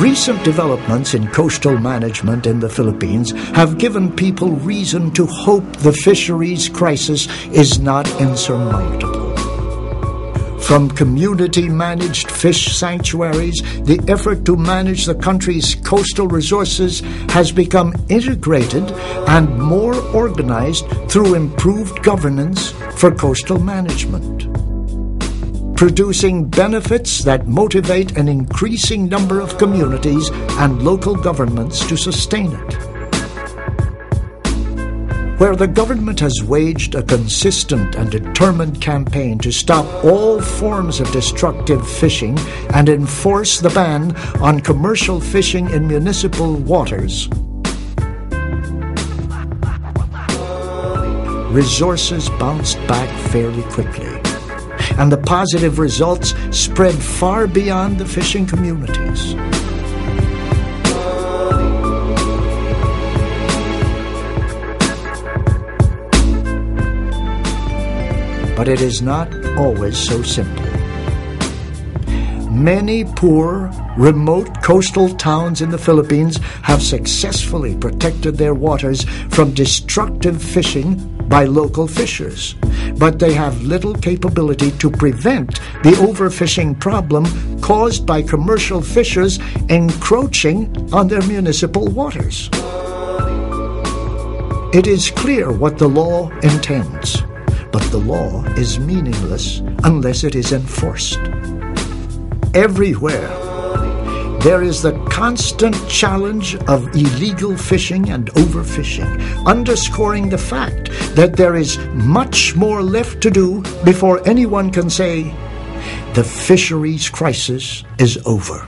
Recent developments in coastal management in the Philippines have given people reason to hope the fisheries crisis is not insurmountable. From community-managed fish sanctuaries, the effort to manage the country's coastal resources has become integrated and more organized through improved governance for coastal management, producing benefits that motivate an increasing number of communities and local governments to sustain it. Where the government has waged a consistent and determined campaign to stop all forms of destructive fishing and enforce the ban on commercial fishing in municipal waters, resources bounced back fairly quickly, and the positive results spread far beyond the fishing communities. But it is not always so simple. Many poor, remote coastal towns in the Philippines have successfully protected their waters from destructive fishing by local fishers, but they have little capability to prevent the overfishing problem caused by commercial fishers encroaching on their municipal waters. It is clear what the law intends, but the law is meaningless unless it is enforced. Everywhere, there is the constant challenge of illegal fishing and overfishing, underscoring the fact that there is much more left to do before anyone can say, the fisheries crisis is over.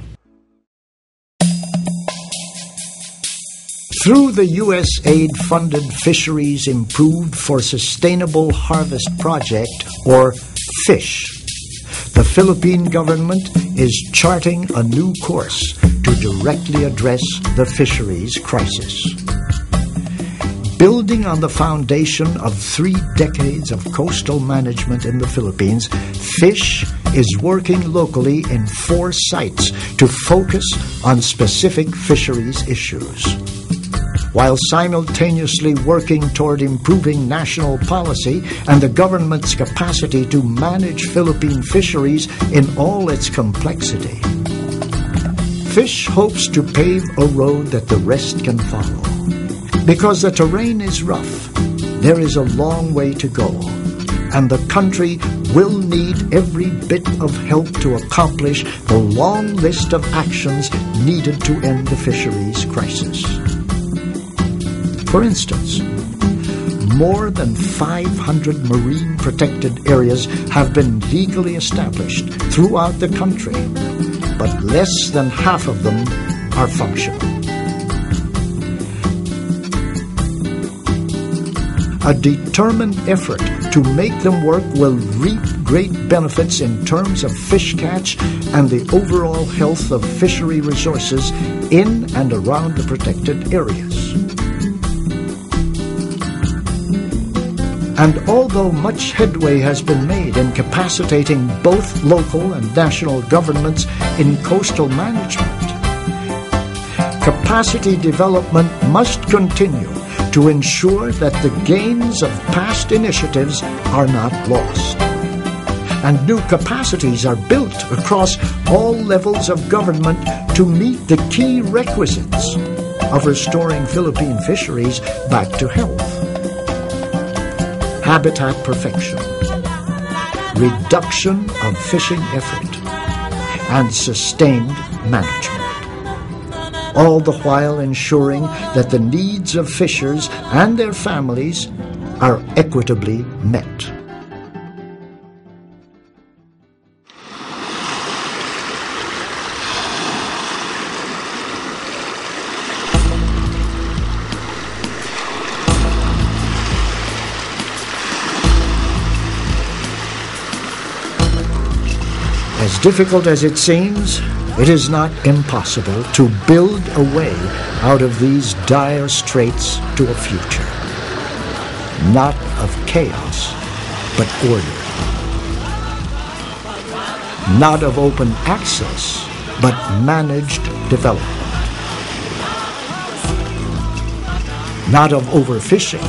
Through the USAID-funded Fisheries Improved for Sustainable Harvest project, or FISH, the Philippine government is charting a new course to directly address the fisheries crisis. Building on the foundation of 3 decades of coastal management in the Philippines, FISH is working locally in 4 sites to focus on specific fisheries issues, while simultaneously working toward improving national policy and the government's capacity to manage Philippine fisheries in all its complexity. FISH hopes to pave a road that the rest can follow. Because the terrain is rough, there is a long way to go, and the country will need every bit of help to accomplish the long list of actions needed to end the fisheries crisis. For instance, more than 500 marine protected areas have been legally established throughout the country, but less than half of them are functional. A determined effort to make them work will reap great benefits in terms of fish catch and the overall health of fishery resources in and around the protected areas. And although much headway has been made in capacitating both local and national governments in coastal management, capacity development must continue to ensure that the gains of past initiatives are not lost, and new capacities are built across all levels of government to meet the key requisites of restoring Philippine fisheries back to health: habitat perfection, reduction of fishing effort, and sustained management, all the while ensuring that the needs of fishers and their families are equitably met. As difficult as it seems, it is not impossible to build a way out of these dire straits to a future, not of chaos, but order, not of open access, but managed development. Not of overfishing,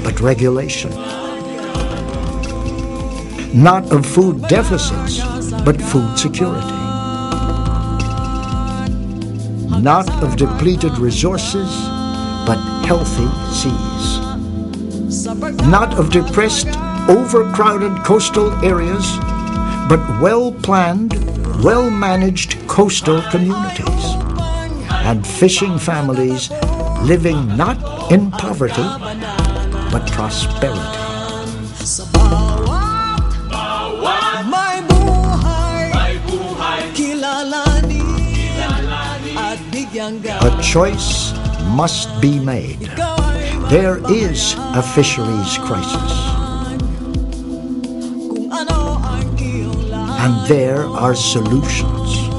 but regulation. Not of food deficits, but food security. Not of depleted resources, but healthy seas. Not of depressed, overcrowded coastal areas, but well-planned, well-managed coastal communities and fishing families living not in poverty, but prosperity. A choice must be made. There is a fisheries crisis. And there are solutions.